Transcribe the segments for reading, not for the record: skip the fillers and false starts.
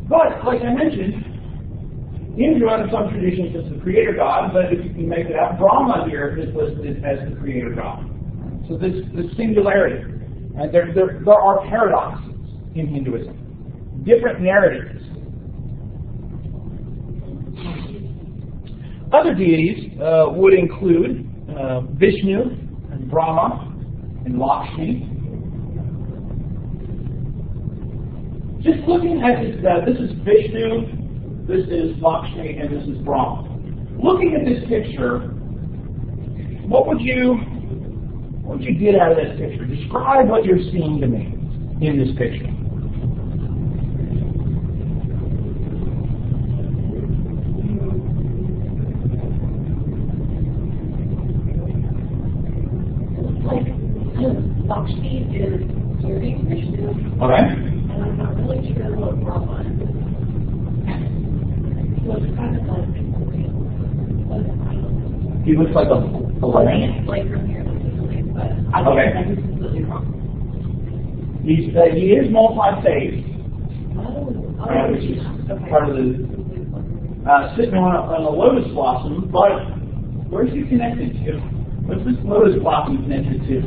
But, like I mentioned, Indra in some traditions is the creator god, but if you can make it out, Brahma here is listed as the creator god. So this singularity. And there are paradoxes in Hinduism, different narratives. Other deities would include Vishnu and Brahma and Lakshmi. Just looking at this is Vishnu, this is Lakshmi, and this is Brahma. Looking at this picture, what would you get out of this picture? Describe what you're seeing to me in this picture. Lakshmi is serving Vishnu. Okay. And I'm not really sure what Brahma is. So it's kind of like He looks like a lion. Like from here, but I Okay. think I'm completely wrong. He is multi-faced. Okay. Part of the sitting on a lotus blossom, but where's he connected to? What's this lotus blossom connected to?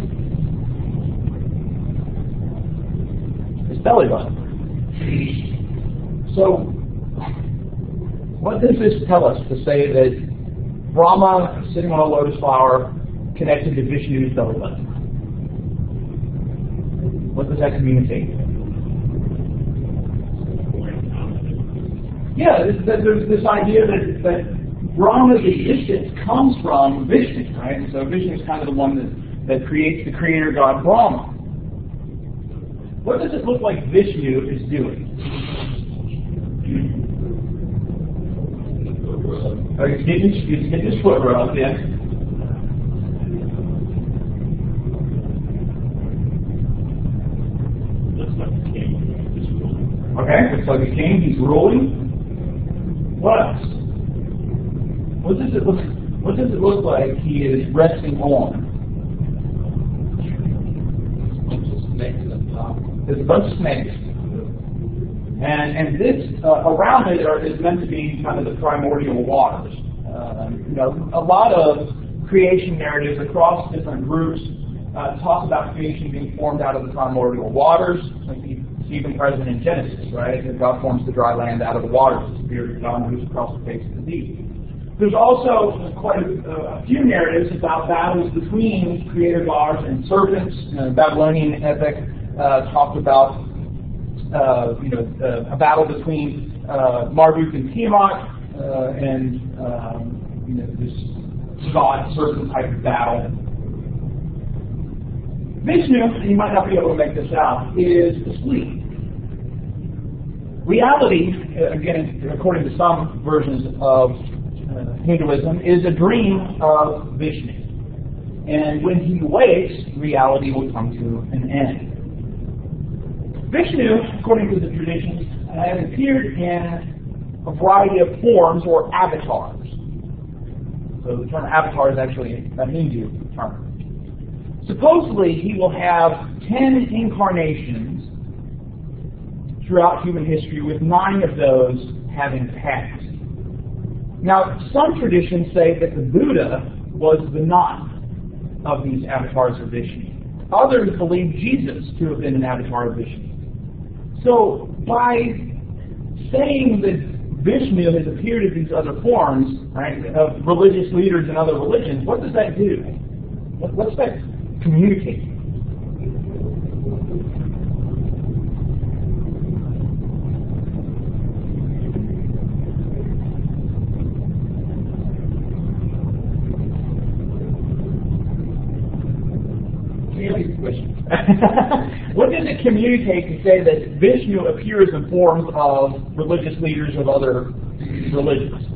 His belly button. So, what does this tell us to say that Brahma sitting on a lotus flower connected to Vishnu's belly button? What does that communicate? Yeah, there's this idea that Brahma's existence comes from Vishnu, right? And so Vishnu is kind of the one that creates the creator god Brahma. What does it look like Vishnu is doing? He's getting his foot rubbed, yeah. Looks like a king. Okay, looks like a king. He's ruling. What else? What does it look like he is resting on? There's a bunch of snakes. And this, around it is meant to be kind of the primordial waters. A lot of creation narratives across different groups talk about creation being formed out of the primordial waters. Like you see even present in Genesis, right? That God forms the dry land out of the waters. The Spirit of God moves across the face of the deep. There's also quite a few narratives about battles between creator gods and serpents. Babylonian epic talked about a battle between Marduk and Tiamat, and this god-serpent type of battle. Vishnu, you might not be able to make this out, is asleep. Reality, again, according to some versions of Hinduism, is a dream of Vishnu. And when he wakes, reality will come to an end. Vishnu, according to the traditions, has appeared in a variety of forms or avatars. So the term avatar is actually a Hindu term. Supposedly, he will have 10 incarnations throughout human history, with 9 of those having passed. Now, some traditions say that the Buddha was the 9th of these avatars of Vishnu. Others believe Jesus to have been an avatar of Vishnu. So, by saying that Vishnu has appeared in these other forms, right, of religious leaders in other religions, what does that do? What's that communicate? What does it communicate to say that Vishnu appears in forms of religious leaders of other religions?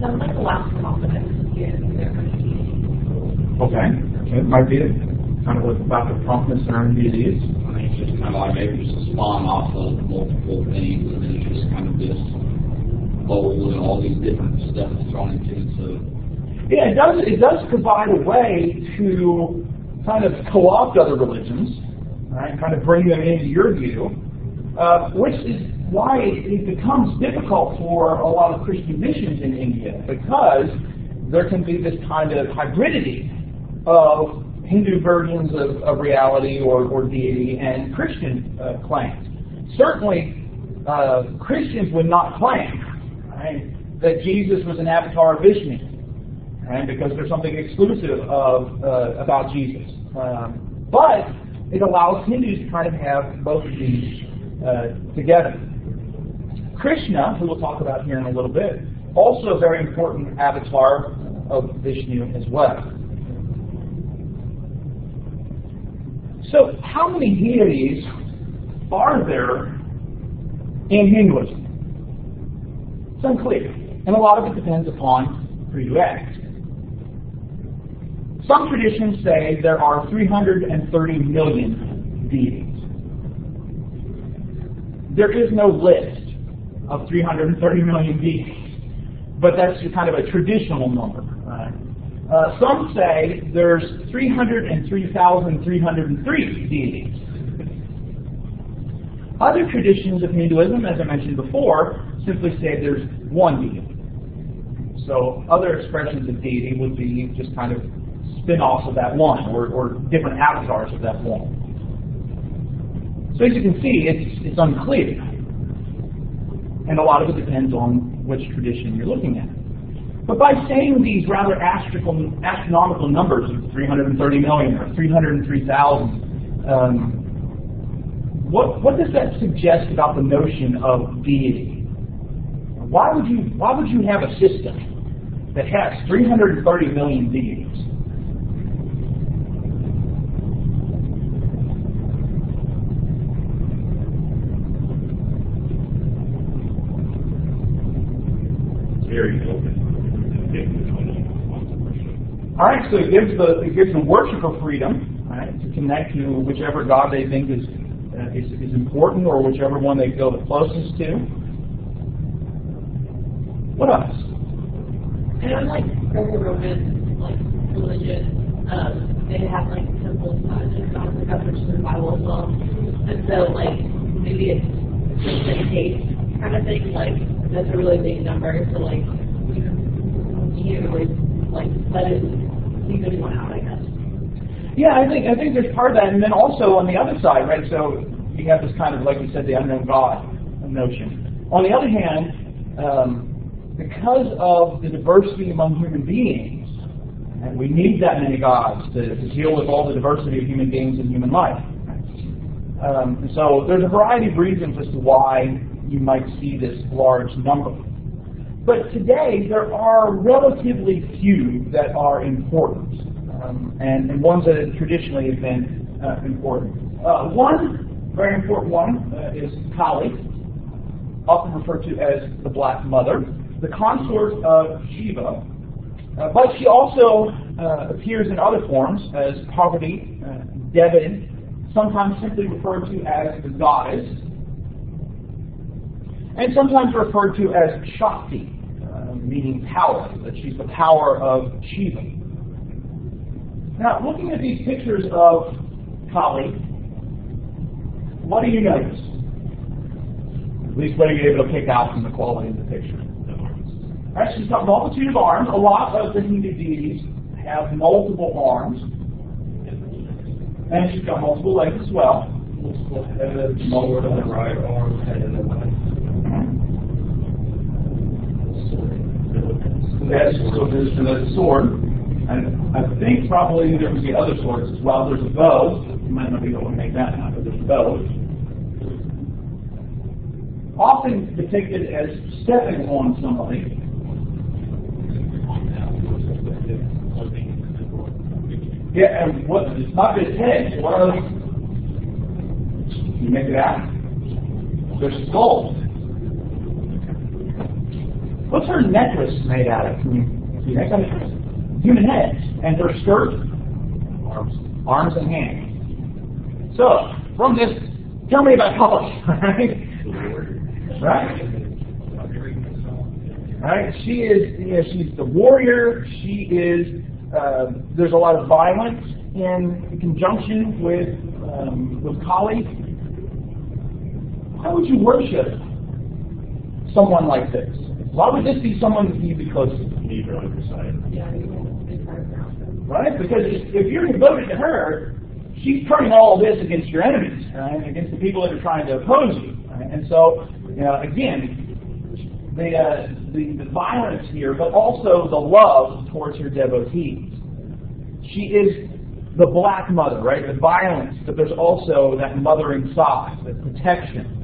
Sounds like a lack of confidence in their community. Okay. It might be kind of about the promptness in our deities. I think it's just kind of like maybe just a spawn off of multiple things, and then it's just kind of this bowl and all these different stuff thrown into it. So yeah, it does provide a way to kind of co-opt other religions, right? Kind of bring them into your view. which is why it becomes difficult for a lot of Christian missions in India, because there can be this kind of hybridity of Hindu versions of reality or deity and Christian claims. Certainly, Christians would not claim, right, that Jesus was an avatar of Vishnu, right, because there's something exclusive about Jesus. But it allows Hindus to kind of have both of these together. Krishna, who we'll talk about here in a little bit, also a very important avatar of Vishnu as well. So, how many deities are there in Hinduism? It's unclear, and a lot of it depends upon who you ask. Some traditions say there are 330 million deities. There is no list of 330 million deities, but that's kind of a traditional number. Right? Some say there's 303,303 deities. Other traditions of Hinduism, as I mentioned before, simply say there's one deity. So other expressions of deity would be just kind of spin-offs of that one, or different avatars of that one. So as you can see, it's unclear. And a lot of it depends on which tradition you're looking at. But by saying these rather astronomical numbers of 330 million or 303,000, what does that suggest about the notion of deity? Why would you have a system that has 330 million deities? Very open. All right, so it gives the worshiper freedom, right, to connect to whichever god they think is important, or whichever one they feel the closest to. What else? And I'm like Greco-Roman religion, they have temples and gods and stuff, which is in the Bible as well. And so maybe it's just a case kind of thing, that's a really big number, so you let it leave anyone out, I guess. Yeah, I think there's part of that, and then also on the other side, right? So you have this kind of, like you said, the unknown God notion. On the other hand, because of the diversity among human beings, and we need that many gods to deal with all the diversity of human beings in human life. And so there's a variety of reasons as to why you might see this large number. But today, there are relatively few that are important, and ones that traditionally have been important. One very important one is Kali, often referred to as the Black Mother, the consort of Shiva, but she also appears in other forms as Parvati, Devi, sometimes simply referred to as the goddess, and sometimes referred to as Shakti, meaning power, that she's the power of Shiva. Now, looking at these pictures of Kali, what do you notice? At least what are you able to pick out from the quality of the picture? All right, she's got a multitude of arms. A lot of the Hindu deities have multiple arms. And she's got multiple legs as well. Multiple heads, lower on the right arm, head in the left. So there's a sword, and I think probably there would be other swords as well. There's a bow. You might not be able to make that out, but there's a bow. Often depicted as stepping on somebody. Yeah, and it's not his head. What are those? Can you make it out? They're skulls. What's her necklace made out of? Can you make that? Human heads. And her skirt? Arms and hands. So, from this, tell me about Kali, right? Right? She is, she's the warrior. She is, there's a lot of violence in conjunction with Kali. Why would you worship someone like this? Why would this be someone that you'd be close to? Leave her on your side. Yeah, you won't be part of the outfit. Right? Because if you're devoted to her, she's turning all of this against your enemies, right? Against the people that are trying to oppose you. Right? And so, again, the violence here, but also the love towards her devotees. She is the black mother, right? The violence, but there's also that mothering side, the protection.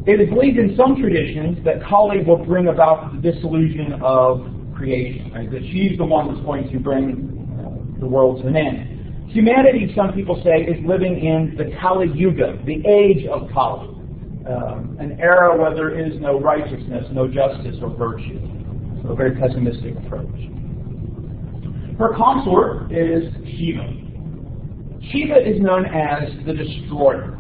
It is believed in some traditions that Kali will bring about the dissolution of creation, right? That she's the one that's going to bring the world to an end. Humanity, some people say, is living in the Kali Yuga, the age of Kali, an era where there is no righteousness, no justice or virtue. So a very pessimistic approach. Her consort is Shiva. Shiva is known as the Destroyer.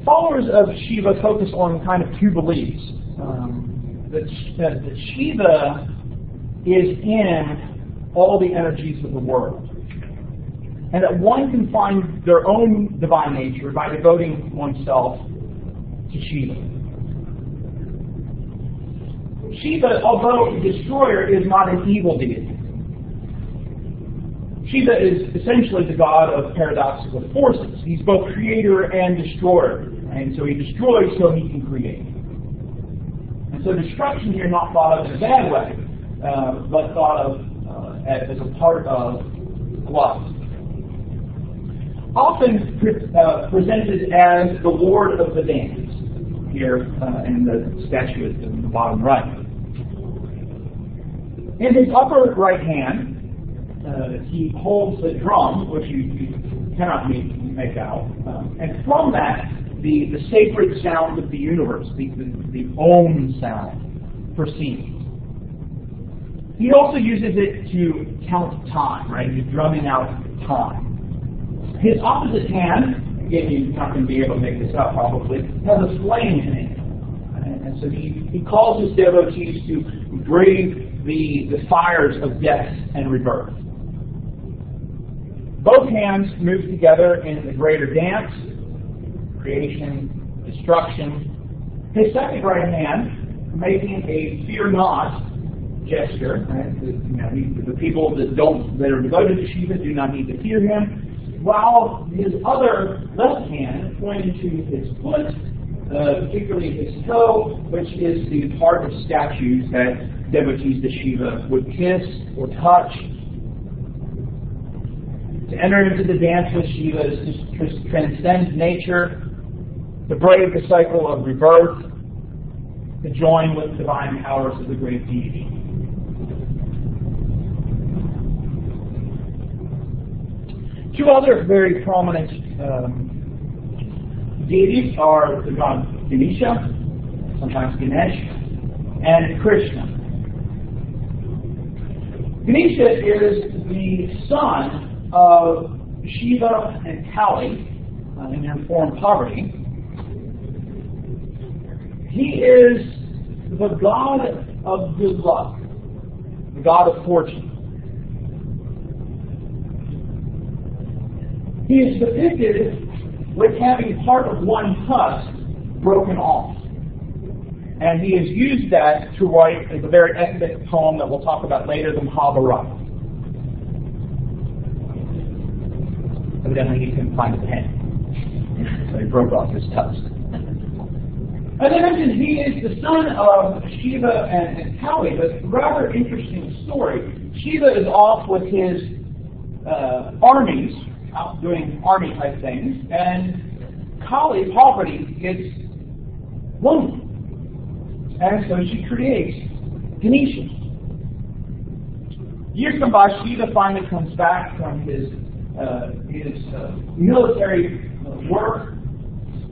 Followers of Shiva focus on kind of two beliefs. That Shiva is in all the energies of the world. And that one can find their own divine nature by devoting oneself to Shiva. Shiva, although a destroyer, is not an evil deity. Shiva is essentially the god of paradoxical forces. He's both creator and destroyer. And so he destroys so he can create. And so destruction here not thought of in a bad way, but thought of as a part of life. Often presented as the Lord of the Dance, here in the statue at the bottom right. In his upper right hand, he holds a drum, which you cannot make out, and from that, the sacred sound of the universe, the Om sound, proceeds. He also uses it to count time, right? He's drumming out time. His opposite hand, again, you're not going to be able to make this up probably, has a flame in it. And so he calls his devotees to brave the fires of death and rebirth. Both hands move together in the greater dance, creation, destruction. His second right hand making a fear not gesture. Right? The people that are devoted to Shiva do not need to fear him, while his other left hand pointing to his foot, particularly his toe, which is the part of statues that devotees to Shiva would kiss or touch. To enter into the dance with Shiva is to transcend nature, to brave the cycle of rebirth, to join with divine powers of the great deity. Two other very prominent deities are the god Ganesha, sometimes Ganesh, and Krishna. Ganesha is the son of Shiva and Kali in their form poverty. He is the god of good luck, the god of fortune. He is depicted with having part of one tusk broken off. And he has used that to write a very epic poem that we'll talk about later, the Mahabharata. Evidently he couldn't find a pen, so he broke off his tusk. As I mentioned, he is the son of Shiva and Kali, but rather interesting story. Shiva is off with his armies, out doing army type things, and Kali, poverty, gets lonely. And so she creates Ganesha. Years come by, Shiva finally comes back from his military work,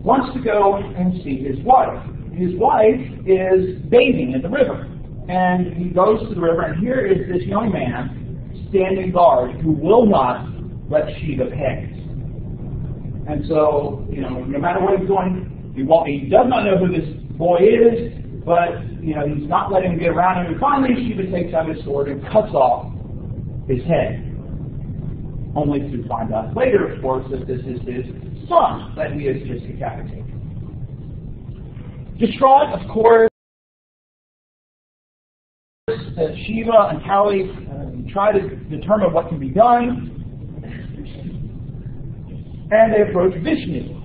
wants to go and see his wife. His wife is bathing in the river. And he goes to the river, and here is this young man standing guard who will not let Shiva pass. And so, no matter what he's doing, he does not know who this boy is, but, he's not letting him get around him. And finally, Shiva takes out his sword and cuts off his head. only to find out later, of course, that this is his son that he has just decapitated. Distraught, of course, Shiva and Kali try to determine what can be done, and they approach Vishnu.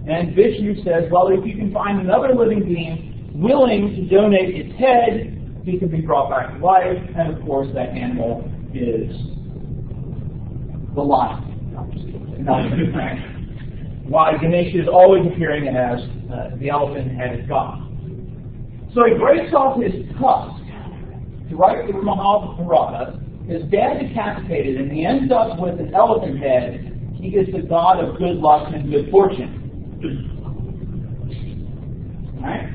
And Vishnu says, well, if you can find another living being willing to donate its head, he can be brought back to life, and of course that animal is the lion. Why Ganesha is always appearing as the elephant-headed god. So he breaks off his tusk to write the Mahabharata. His dad decapitated, and he ends up with an elephant head. He is the god of good luck and good fortune. Right?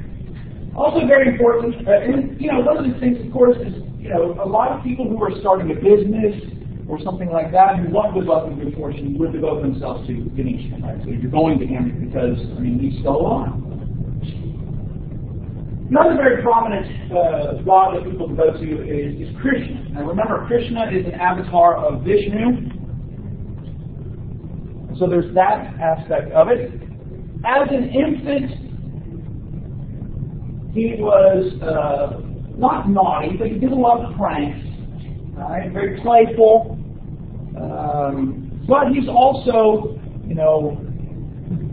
Also very important, and one of the things, of course, is a lot of people who are starting a business or something like that who want good luck and good fortune would devote themselves to Ganesha. Right? So you're going to him because he's still alive. Another very prominent god that people devote to is Krishna. Now remember, Krishna is an avatar of Vishnu. So there's that aspect of it. As an infant, he was not naughty, but he did a lot of pranks. Right? Very playful. But he's also,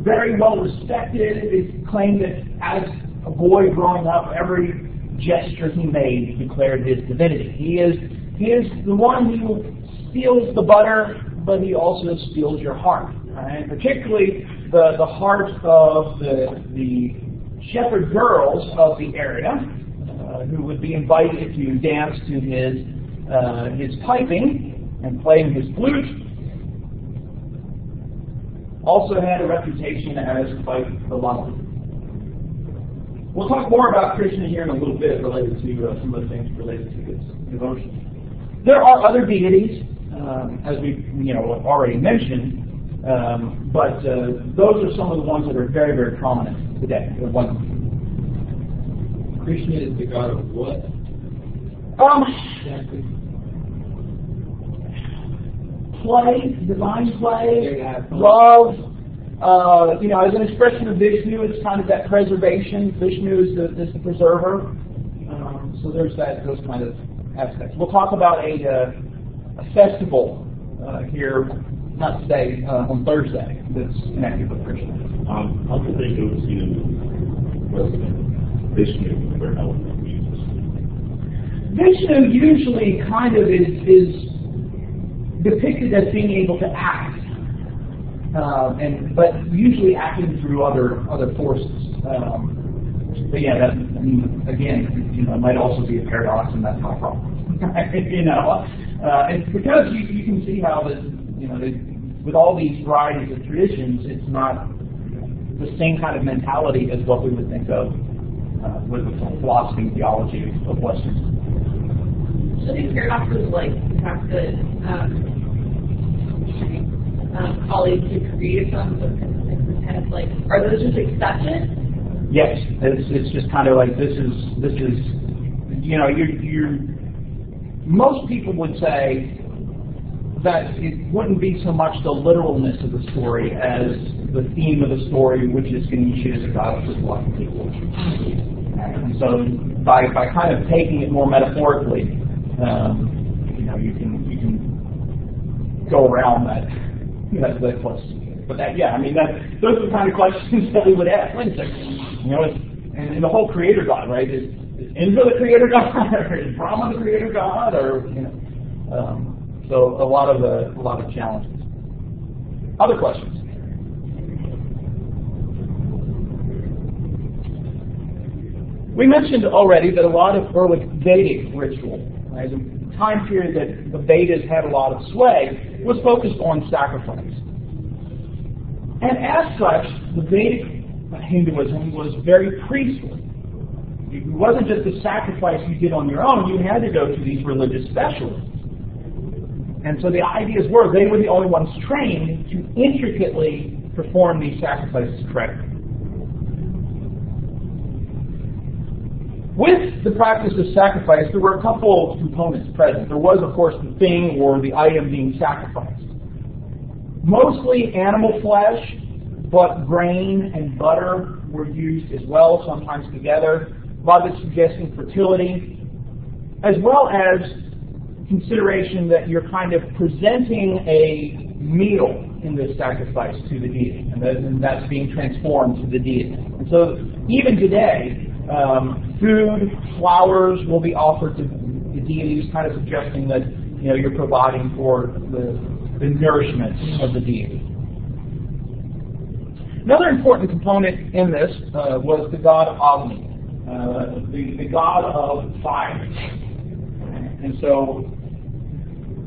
very well respected. It's claimed that as a boy growing up, every gesture he made declared his divinity. He is the one who steals the butter, but he also steals your heart. Right? Particularly the heart of the shepherd girls of the area, who would be invited to dance to his piping and playing his flute. Also had a reputation as quite the lover. We'll talk more about Krishna here in a little bit related to some of the things related to his devotion. There are other deities, as we already mentioned, but those are some of the ones that are very, very prominent today. Krishna is the god of what? Play, divine play, love. As an expression of Vishnu, it's kind of that preservation. Vishnu is the preserver. So there's those kind of aspects. We'll talk about a festival here, not today, on Thursday, that's connected with Krishna. How could they go see President Vishnu for elephant Jesus? Vishnu usually kind of is depicted as being able to act, but usually acting through other forces. But yeah, that, again, it might also be a paradox, and that's not a problem. And because you can see how that, with all these varieties of traditions, it's not the same kind of mentality as what we would think of with the philosophy and theology of Western. So these paradoxes, like the fact that colleagues who created them, like, are those just exceptions? Yes, it's just kind of like this is you're most people would say that it wouldn't be so much the literalness of the story as the theme of the story, which is Ganesha is a god of good luck and people. And so by kind of taking it more metaphorically, you can go around that question. But those are the kind of questions that we would ask. Wait a second, and the whole creator god, right? Is Indra the creator god, or is Brahma the creator god, or so a lot of challenges. Other questions? We mentioned already that a lot of early Vedic ritual, right, the time period that the Vedas had a lot of sway, was focused on sacrifice. And as such, the Vedic Hinduism was very priestly. It wasn't just a sacrifice you did on your own, you had to go to these religious specialists. And so the ideas were they were the only ones trained to intricately perform these sacrifices correctly. With the practice of sacrifice, there were a couple of components present. There was, of course, the thing or the item being sacrificed. Mostly animal flesh, but grain and butter were used as well, sometimes together. A lot of it suggesting fertility, as well as consideration that you're kind of presenting a meal in this sacrifice to the deity, and that's being transformed to the deity. And so even today, food, flowers will be offered to the deities, kind of suggesting that you're providing for the nourishment of the deity. Another important component in this was the god Agni, the god of fire. And so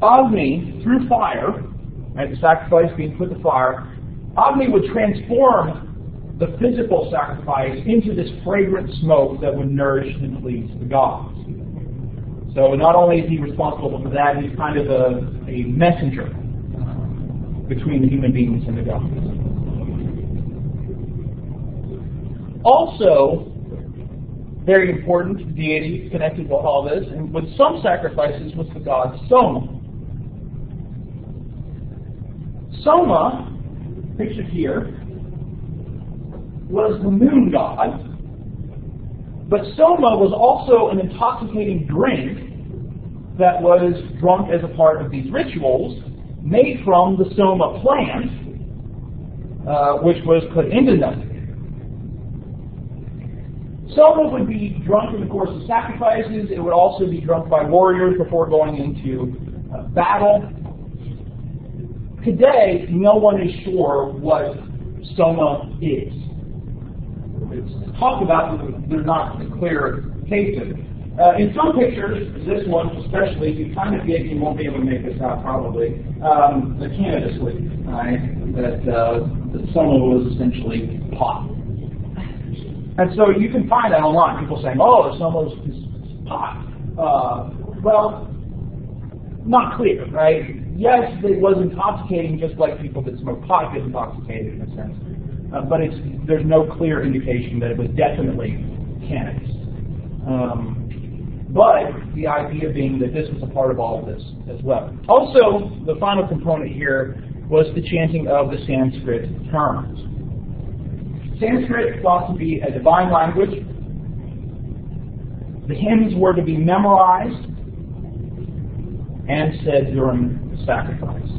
Agni, through fire, the sacrifice being put to fire, Agni would transform the physical sacrifice into this fragrant smoke that would nourish and please the gods. So not only is he responsible for that, he's kind of a messenger between the human beings and the gods. Also, very important deity connected with all this, and with some sacrifices, was the god Soma. Soma, pictured here, was the moon god, but Soma was also an intoxicating drink that was drunk as a part of these rituals, made from the Soma plant, which was put into them. Soma would be drunk in the course of sacrifices. It would also be drunk by warriors before going into battle. Today, no one is sure what Soma is. It's talked about, but there's not a clear case of it. In some pictures, this one especially, you kind of get, you won't be able to make this out probably, the Canada sleep, right? That Soma was essentially pot. And so you can find that online, people saying, oh, Soma's pot. Well, not clear, right? Yes, it was intoxicating just like people that smoke pot get intoxicated in a sense. But there's no clear indication that it was definitely cannabis. But the idea being that this was a part of all of this as well. Also, the final component here was the chanting of the Sanskrit terms. Sanskrit is thought to be a divine language. The hymns were to be memorized and said during the sacrifice.